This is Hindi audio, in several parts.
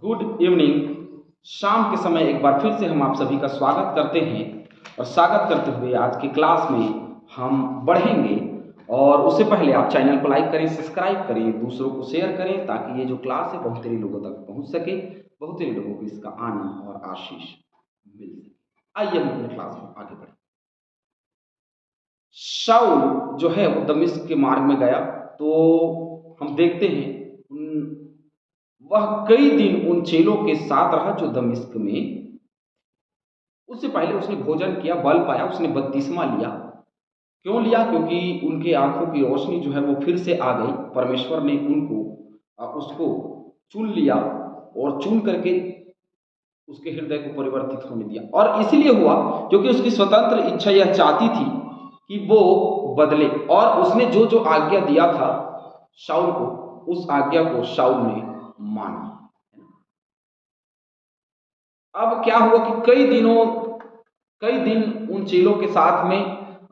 Good evening. शाम के समय एक बार फिर से हम आप सभी का स्वागत करते हैं और स्वागत करते हुए आज की क्लास में हम बढ़ेंगे। और उससे पहले आप चैनल को लाइक करें, सब्सक्राइब करें, दूसरों को शेयर करें ताकि ये जो क्लास है बहुत ही लोगों तक पहुंच सके, बहुत ही लोगों को इसका आनंद और आशीष मिल सके। आइए हम अपने क्लास में आगे बढ़ें। शाऊल जो है वो दमिश्क के मार्ग में गया, तो हम देखते हैं वह कई दिन उन चेलों के साथ रहा जो दमिश्क में। उससे पहले उसने भोजन किया, बल पाया, उसने बपतिस्मा लिया। क्यों लिया? क्योंकि उनके आंखों की रोशनी जो है वो फिर से आ गई। परमेश्वर ने उसको चुन लिया और चुन करके उसके हृदय को परिवर्तित होने दिया। और इसलिए हुआ क्योंकि उसकी स्वतंत्र इच्छा यह चाहती थी कि वो बदले, और उसने जो जो आज्ञा दिया था शाऊल को, उस आज्ञा को शाऊल ने माना। अब क्या हुआ कि कई दिन उन चेलों के साथ में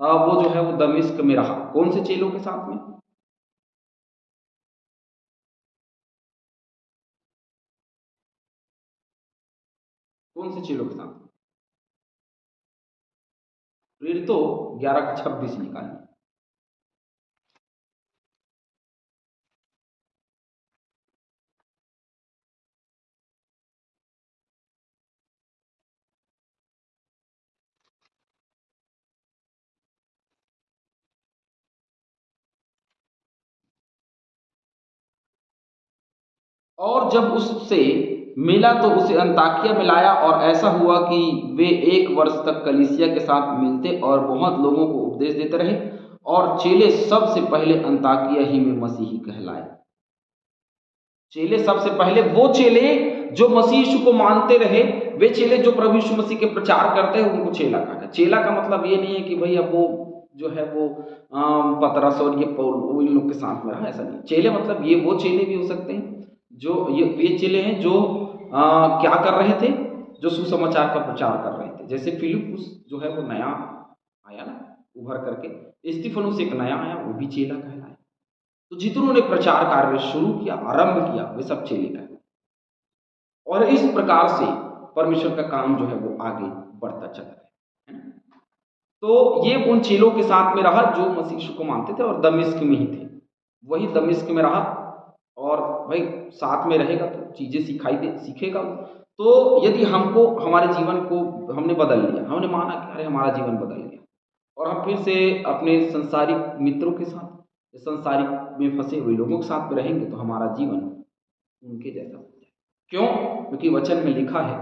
वो जो है वो दमिश्क में रहा। कौन से चेलों के साथ में? कौन से चेलों के साथ? प्रेरितों 11:26 निकालिए। और जब उससे मिला तो उसे अंताकिया में लाया, और ऐसा हुआ कि वे 1 वर्ष तक कलीसिया के साथ मिलते और बहुत लोगों को उपदेश देते रहे। और चेले सबसे पहले अंताकिया ही में मसीही कहलाए। चेले सबसे पहले वो चेले जो मसीह यीशु को मानते रहे, वे चेले जो प्रभु यीशु मसीह के प्रचार करते हैं, उनको चेला कहा। चेला का मतलब ये नहीं है कि भाई अब वो जो है वो पतरस और ये पौल इन लोग के साथ में रहा, ऐसा नहीं। चेले मतलब ये वो चेले भी हो सकते हैं जो ये चेले हैं जो क्या कर रहे थे, जो सुसमाचार का प्रचार कर रहे थे। जैसे फिलिप्पुस जो है वो नया आया ना, उभर करके। स्तिफनुस एक नया आया, वो भी चेला कहलाया। तो जितनों ने प्रचार कार्य शुरू किया, आरंभ किया, वे सब चेले कहलाए। और इस प्रकार से परमेश्वर का काम जो है वो आगे बढ़ता चला गया, है ना। तो ये उन चेलों के साथ में रहा जो मसीह यीशु को मानते थे और दमिश्क में ही थे। वही दमिश्क में रहा, और भाई साथ में रहेगा तो चीजें सीखेगा वो। तो यदि हमको हमारे जीवन को हमने बदल लिया, हमने माना कि अरे हमारा जीवन बदल गया, और हम फिर से अपने संसारिक मित्रों के साथ, संसारिक में फंसे हुए लोगों के साथ में रहेंगे, तो हमारा जीवन उनके जैसा हो जाए। क्यों? क्योंकि वचन में लिखा है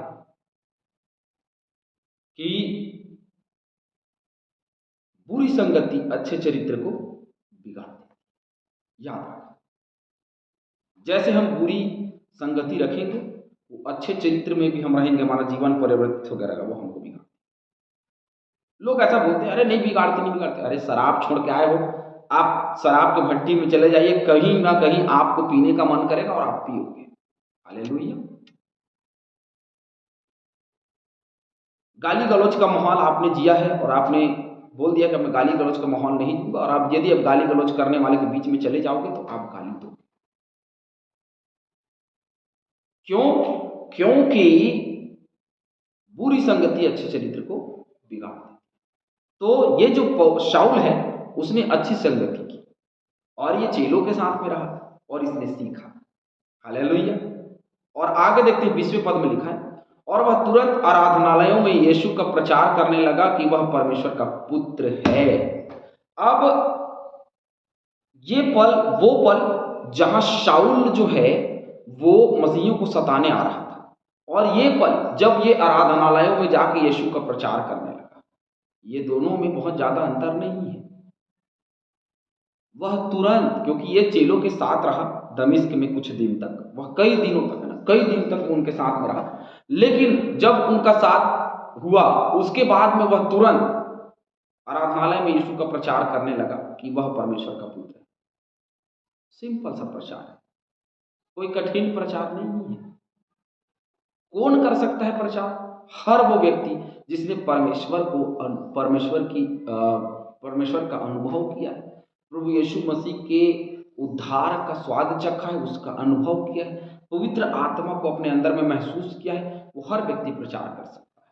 कि बुरी संगति अच्छे चरित्र को बिगाड़ देती। याद रखना, जैसे हम बुरी संगति रखेंगे, वो अच्छे चरित्र में भी हम रहेंगे, हमारा जीवन परिवर्तित होकर रहेगा, वो हमको बिगाड़। लोग ऐसा बोलते हैं, अरे नहीं बिगाड़ते, नहीं बिगाड़ते। अरे शराब छोड़ के आए हो, आप शराब के भट्टी में चले जाइए, कहीं ना कहीं आपको पीने का मन करेगा और आप पियोगे। हालेलुया। गाली गलौज का माहौल आपने जिया है और आपने बोल दिया कि मैं गाली गलौज का माहौल नहीं दूंगा, और आप यदि अब गाली गलौज करने वाले के बीच में चले जाओगे तो आप गाली दोगे। क्यों? क्योंकि बुरी संगति अच्छे चरित्र को बिगाड़ देती। तो ये जो शाऊल है, उसने अच्छी संगति की और ये चेलों के साथ में रहा और इसने सीखा। हालेलुया। और आगे देखते हैं 20वें पद में लिखा है, और वह तुरंत आराधनालयों में यीशु का प्रचार करने लगा कि वह परमेश्वर का पुत्र है। अब ये पल, वो पल जहां शाऊल जो है वो मसीहियों को सताने आ रहा था, और ये पल जब ये आराधनालयों में जाके यीशु का प्रचार करने लगा, ये दोनों में बहुत ज्यादा अंतर नहीं है। वह तुरंत, क्योंकि ये चेलों के साथ रहा दमिश्क में कुछ दिन तक, वह कई दिनों तक, है ना, कई दिन तक उनके साथ में रहा। लेकिन जब उनका साथ हुआ, उसके बाद में वह तुरंत आराधनालय में यीशु का प्रचार करने लगा कि वह परमेश्वर का पुत्र है। सिंपल सा प्रचार है, कोई कठिन प्रचार नहीं है। कौन कर सकता है प्रचार? हर वो व्यक्ति जिसने परमेश्वर का अनुभव किया है, प्रभु यीशु मसीह के उद्धार का स्वाद चखा है, उसका अनुभव किया है, पवित्र आत्मा को अपने अंदर में महसूस किया है, वो हर व्यक्ति प्रचार कर सकता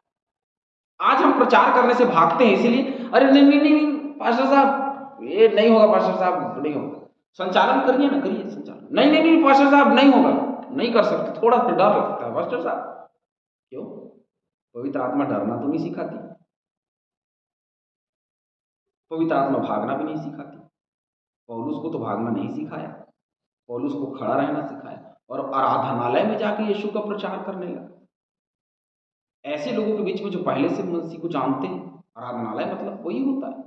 है। आज हम प्रचार करने से भागते हैं, इसीलिए अरे नहीं नहीं नहीं पास्टर साहब ये नहीं होगा, पास्टर साहब नहीं होगा, संचालन करिए ना, करिए संचालन, नहीं नहीं नहीं पास्टर साहब नहीं होगा, नहीं कर सकते, थोड़ा सा डर लगता है पास्टर साहब। क्यों? पवित्र आत्मा डरना तो नहीं सिखाती, पवित्र आत्मा भागना भी नहीं सिखाती। पौलुस को तो भागना नहीं सिखाया, पौलुस को खड़ा रहना सिखाया और आराधनालय में जाके यीशु का प्रचार करने लगा। ऐसे लोगों के बीच में जो पहले से मसीह को जानते हैं, आराधनालय मतलब वही होता है।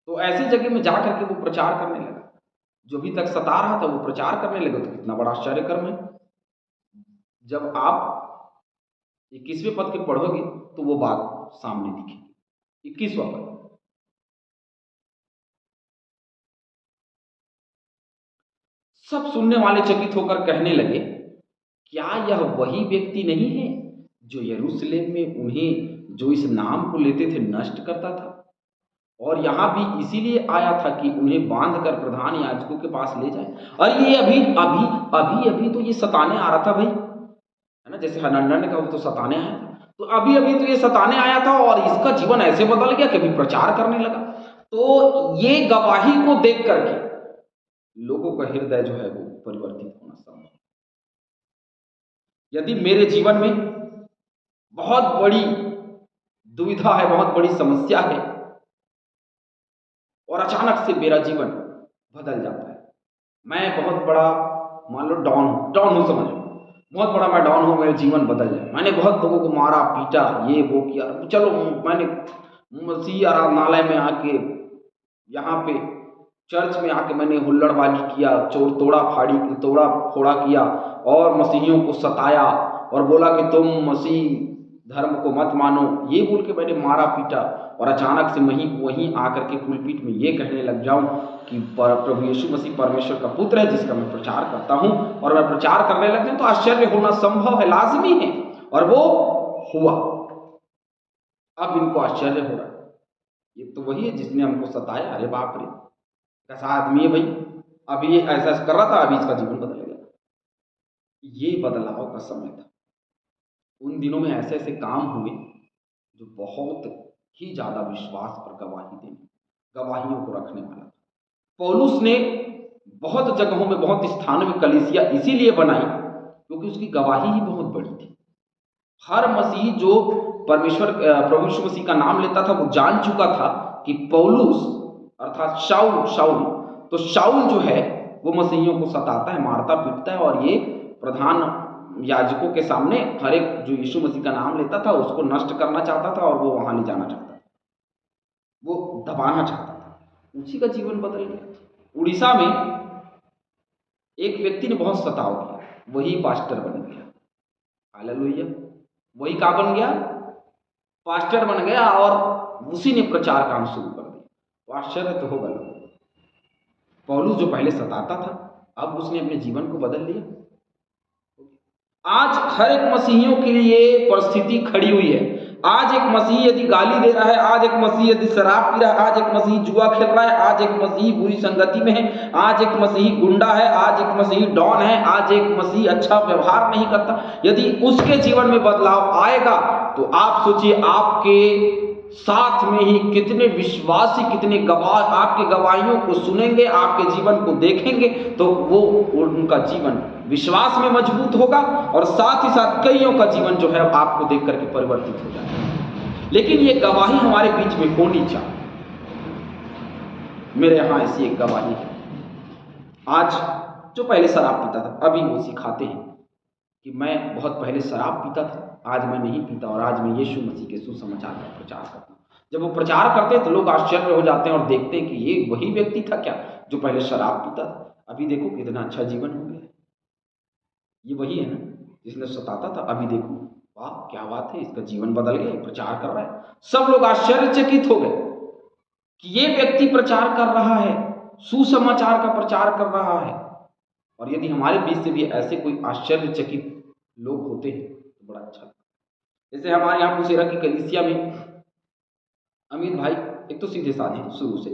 तो ऐसी जगह में जाकर के वो प्रचार करने लगा, जो भी तक सता रहा था वो प्रचार करने लगे। तो कितना बड़ा आश्चर्य कर्म है। जब आप 21वें पद के पढ़ोगे तो वो बात सामने दिखेगी। 21वां पद, सब सुनने वाले चकित होकर कहने लगे, क्या यह वही व्यक्ति नहीं है जो यरूशलेम में उन्हें जो इस नाम को लेते थे नष्ट करता था, और यहां भी इसीलिए आया था कि उन्हें बांधकर प्रधान याजकों के पास ले जाए। और ये अभी अभी अभी अभी तो ये सताने आ रहा था भाई, है ना, जैसे हनन्याह ने कहा वो तो सताने आया था, तो अभी अभी तो ये सताने आया था और इसका जीवन ऐसे बदल गया कि अभी प्रचार करने लगा। तो ये गवाही को देख करके लोगों का हृदय जो है वो परिवर्तित होना संभव। यदि मेरे जीवन में बहुत बड़ी दुविधा है, बहुत बड़ी समस्या है और अचानक से मेरा जीवन बदल जाता है, मैं बहुत बड़ा मान लो डाउन हूं, समझ लो बहुत बड़ा मैं डाउन हूं, मेरा जीवन बदल जाए, मैंने बहुत लोगों को मारा पीटा ये वो किया, चलो मैंने मसीह आराधनालय में आके यहाँ पे चर्च में आके मैंने हुल्लड़बाजी किया, चोर तोड़ा फोड़ा किया और मसीहियों को सताया और बोला कि तुम मसीह धर्म को मत मानो, ये बोल के मैंने मारा पीटा, और अचानक से वहीं आकर के पुलपीठ में ये कहने लग जाऊं कि प्रभु यीशु मसीह परमेश्वर का पुत्र है जिसका मैं प्रचार करता हूं, और मैं प्रचार करने लग जाऊं, तो आश्चर्य होना संभव है, लाजमी है, और वो हुआ। अब इनको आश्चर्य हो रहा है, ये तो वही है जिसने हमको सताया, अरे बाप रे कैसा आदमी है भाई, अभी ये ऐसा कर रहा था, अभी इसका जीवन बदल गया। ये बदलाव का समय था। उन दिनों में ऐसे ऐसे काम हुए जो बहुत ही ज्यादा विश्वास पर गवाही देने, गवाहियों को रखने वाला था। पौलुस ने बहुत जगहों में, बहुत स्थानों में कलीसिया इसीलिए बनाई क्योंकि उसकी गवाही ही बहुत बड़ी थी। हर मसीही जो परमेश्वर प्रभु यीशु मसीह का नाम लेता था वो जान चुका था कि पौलुस अर्थात शाऊल तो शाऊल जो है वो मसीहियों को सताता है, मारता पीटता है, और ये प्रधान याजकों के सामने हर एक जो यीशु मसीह का नाम लेता था उसको नष्ट करना चाहता था और वो वहां ले जाना चाहता था, वो दबाना चाहता था। उसी का जीवन बदल गया। उड़ीसा में एक व्यक्ति ने बहुत सताव किया, वही पास्टर बन गया। हालेलुया। वही का बन गया? पास्टर बन गया, और उसी ने प्रचार काम शुरू कर दिया। तो आश्चर्य तो होगा लोग। पौलुस जो पहले सताता था अब उसने अपने जीवन को बदल लिया। आज हर एक मसीहियों के लिए परिस्थिति खड़ी हुई है। आज एक मसीह यदि गाली दे रहा है, आज एक मसीह यदि शराब पी रहा है, आज एक मसीह जुआ खेल रहा है, आज एक मसीह बुरी संगति में है, आज एक मसीह गुंडा है, आज एक मसीह डॉन है, आज एक मसीह अच्छा व्यवहार नहीं करता, यदि उसके जीवन में बदलाव आएगा तो आप सोचिए आपके साथ में ही कितने विश्वासी, कितने गवाह आपके गवाहियों को सुनेंगे, आपके जीवन को देखेंगे, तो वो उनका जीवन विश्वास में मजबूत होगा और साथ ही साथ कईयों का जीवन जो है आपको देख करके परिवर्तित हो जाएगा। लेकिन ये गवाही हमारे बीच में होनी चाहिए। मेरे यहाँ ऐसी एक गवाही है। आज जो पहले शराब पीता था अभी वो सिखाते हैं कि मैं बहुत पहले शराब पीता था, आज मैं नहीं पीता, और आज मैं यीशु मसीह के सुसमाचार का प्रचार करता हूँ। जब वो प्रचार करते हैं तो लोग आश्चर्य हो जाते हैं और देखते हैं कि ये वही व्यक्ति था क्या जो पहले शराब पीता था, अभी देखो कितना अच्छा जीवन हो गया। ये वही है ना जिसने सताता था, अभी देखो वाह क्या बात है, इसका जीवन बदल गया, प्रचार कर रहा है। सब लोग आश्चर्यचकित हो गए कि ये व्यक्ति प्रचार कर रहा है, सुसमाचार का प्रचार कर रहा है। और यदि हमारे बीच से भी ऐसे कोई आश्चर्यचकित लोग होते हैं तो बड़ा अच्छा लगता है। जैसे हमारे यहाँ पुसेरा की कलीसिया में अमित भाई, एक तो सीधे साधे शुरू से,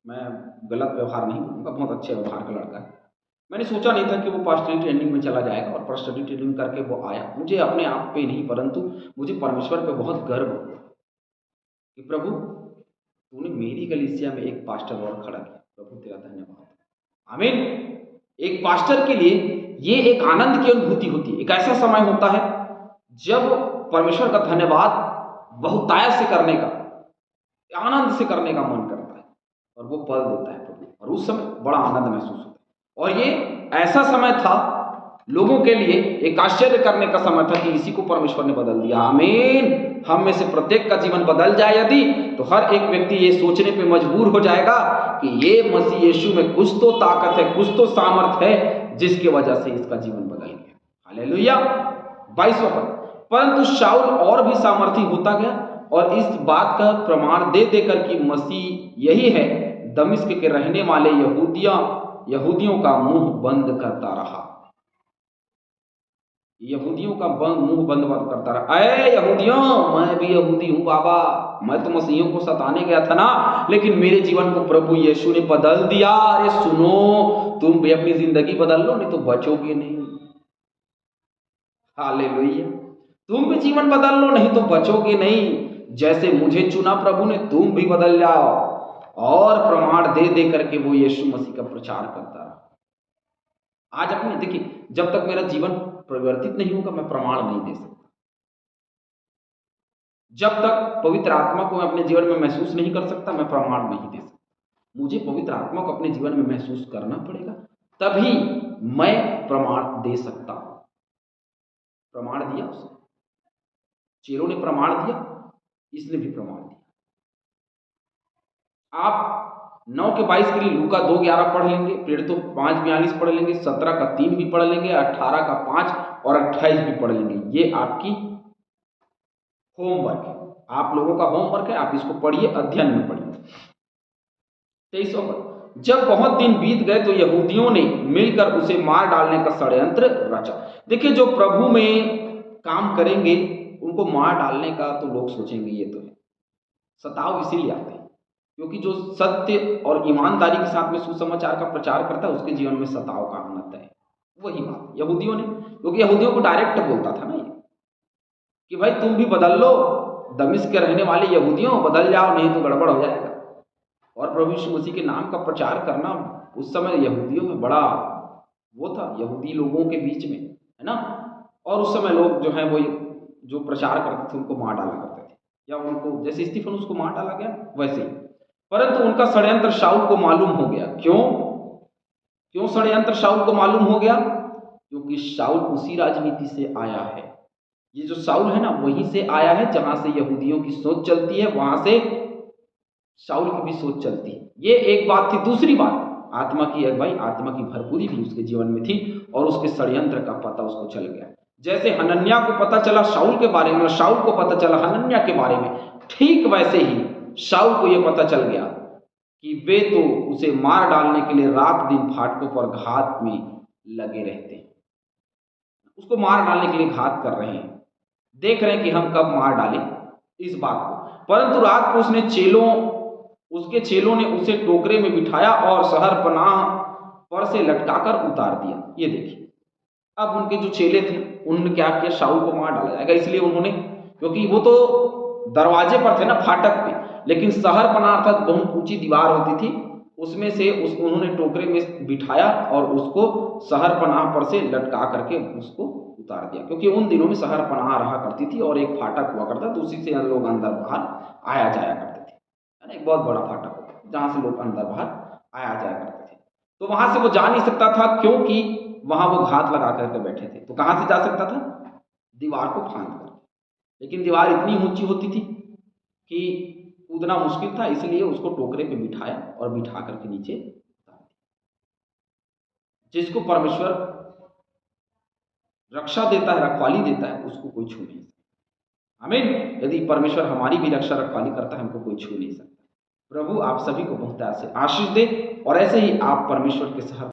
मैं गलत व्यवहार नहीं बोलूँगा, बहुत अच्छे व्यवहार का लड़का है, मैंने सोचा नहीं था कि वो पास्टरी ट्रेनिंग में चला जाएगा और पास्टरी ट्रेनिंग करके वो आया। मुझे अपने आप पे नहीं परंतु मुझे परमेश्वर पे बहुत गर्व हुआ कि प्रभु तूने मेरी कलीसिया में एक पास्टर और खड़ा किया। प्रभु तेरा धन्यवाद। आमीन। एक पास्टर के लिए ये एक आनंद की अनुभूति होती है। एक ऐसा समय होता है जब परमेश्वर का धन्यवाद बहुतायत से करने का, आनंद से करने का मन करता है और वो पल देता है प्रभु, और उस समय बड़ा आनंद महसूस होता है। और ये ऐसा समय था लोगों के लिए, एक आश्चर्य करने का समय था कि इसी को परमेश्वर ने बदल दिया। आमीन। हम में से प्रत्येक का जीवन बदल जाए यदि, तो हर एक व्यक्ति ये सोचने पे मजबूर हो जाएगा कि ये मसीह यीशु में कुछ तो ताकत है, कुछ तो सामर्थ है जिसकी वजह से इसका जीवन बदल गया। हालेलुया। 22वां पद। परंतु शाऊल और भी सामर्थी होता गया और इस बात का प्रमाण दे देकर कि मसीह यही है, दमिश्क के रहने वाले यहूदियों का मुंह बंद करता रहा। यहूदियों का मुंह बंद करता रहा। अरे यहूदियों, मैं भी यहूदी हूं बाबा, मैं तो मसीहियों को सताने गया था ना, लेकिन मेरे जीवन को प्रभु यीशु ने बदल दिया। अरे सुनो, तुम भी अपनी जिंदगी बदल लो, नहीं तो बचोगे नहीं। हालेलुया। तुम भी जीवन बदल लो, नहीं तो बचोगे नहीं। जैसे मुझे चुना प्रभु ने, तुम भी बदल जाओ। और प्रमाण दे दे करके वो यीशु मसीह का प्रचार करता रहा। आज अपने देखिए, जब तक मेरा जीवन परिवर्तित नहीं होगा मैं प्रमाण नहीं दे सकता। जब तक पवित्र आत्मा को मैं अपने जीवन में महसूस नहीं कर सकता मैं प्रमाण नहीं दे सकता। मुझे पवित्र आत्मा को अपने जीवन में महसूस करना पड़ेगा, तभी मैं प्रमाण दे सकता हूं। प्रमाण दिया उसने, चेलों ने प्रमाण दिया, इसने भी प्रमाण दिया। आप 9 के 22 के लिए लूका 2:11 पढ़ लेंगे, फिर तो 5:42 पढ़ लेंगे, 17 का 3 भी पढ़ लेंगे, 18 का 5 और 28 भी पढ़ लेंगे। ये आपकी होमवर्क है, आप लोगों का होमवर्क है। आप इसको पढ़िए, अध्ययन में पढ़िए। 23वां पद। जब बहुत दिन बीत गए तो यहूदियों ने मिलकर उसे मार डालने का षड्यंत्र रचा। देखिए, जो प्रभु में काम करेंगे उनको मार डालने का तो लोग सोचेंगे ये तो है। सताव इसीलिए आते हैं क्योंकि जो सत्य और ईमानदारी के साथ में सुसमाचार का प्रचार करता है उसके जीवन में सताव का आनंद है। वही बात यहूदियों ने, क्योंकि यहूदियों को डायरेक्ट बोलता था ना ये कि भाई तुम भी बदल लो, दमिश्क के रहने वाले यहूदियों बदल जाओ, नहीं तो गड़बड़ हो जाएगा। और प्रभु यीशु मसीह के नाम का प्रचार करना उस समय यहूदियों में बड़ा वो था, यहूदी लोगों के बीच में, है ना। और उस समय लोग जो है वो जो प्रचार करते थे उनको मार डाला करते थे, या उनको जैसे स्टीफनुस को मार डाला गया वैसे ही। परंतु उनका षड्यंत्र शाऊल को मालूम हो गया। क्यों षड्यंत्र शाऊल को मालूम हो गया? क्योंकि शाऊल उसी राजनीति से आया है। ये जो शाऊल है ना वहीं से आया है जहां से यहूदियों की सोच चलती है, वहां से शाऊल की भी सोच चलती है। ये एक बात थी। दूसरी बात, आत्मा की अगुवाई, आत्मा की भरपूरी भी उसके जीवन में थी और उसके षड्यंत्र का पता उसको चल गया। जैसे हनन्याह को पता चला शाऊल के बारे में, शाऊल को पता चला हनन्याह के बारे में, ठीक वैसे ही शाऊल को यह पता चल गया कि वे तो उसे मार डालने के लिए रात दिन फाटकों पर घात में लगे रहते हैं। उसको मार डालने के लिए घात कर रहे हैं, देख रहे हैं कि हम कब मार डालें इस बात को। परंतु रात को उसके चेलों ने उसे टोकरे में बिठाया और शहरपनाह पर से लटकाकर उतार दिया। ये देखिए, अब उनके जो चेले थे उन्होंने क्या किया, शाऊल को मार डाला जाएगा इसलिए उन्होंने, क्योंकि वो तो दरवाजे पर थे ना, फाटक पे, लेकिन शहरपनाह अर्थात बहुत ऊंची दीवार होती थी, उसमें से उन्होंने टोकरे में बिठाया और उसको शहरपनाह पर से लटका करके उसको उतार दिया। क्योंकि उन दिनों में शहरपनाह रहा करती थी और एक फाटक हुआ करता था, उसी से लोग अंदर बाहर आया जाया करते थे, है ना। एक बहुत बड़ा फाटक होता जहाँ से लोग अंदर बाहर आया जाया करते थे। तो वहां से वो जा नहीं सकता था क्योंकि वहां वो घात लगा करके बैठे थे। तो कहाँ से जा सकता था? दीवार को फांद कर। लेकिन दीवार इतनी ऊंची होती थी कि कूदना मुश्किल था, इसलिए उसको टोकरे पे बिठाया और बिठा करके नीचे उतार दिया। जिसको परमेश्वर रक्षा देता है, रखवाली देता है, उसको कोई छू नहीं सकता। आमीन। यदि परमेश्वर हमारी भी रक्षा रखवाली करता है, हमको कोई छू नहीं सकता। प्रभु आप सभी को बहुत से आशीष दे और ऐसे ही आप परमेश्वर के साथ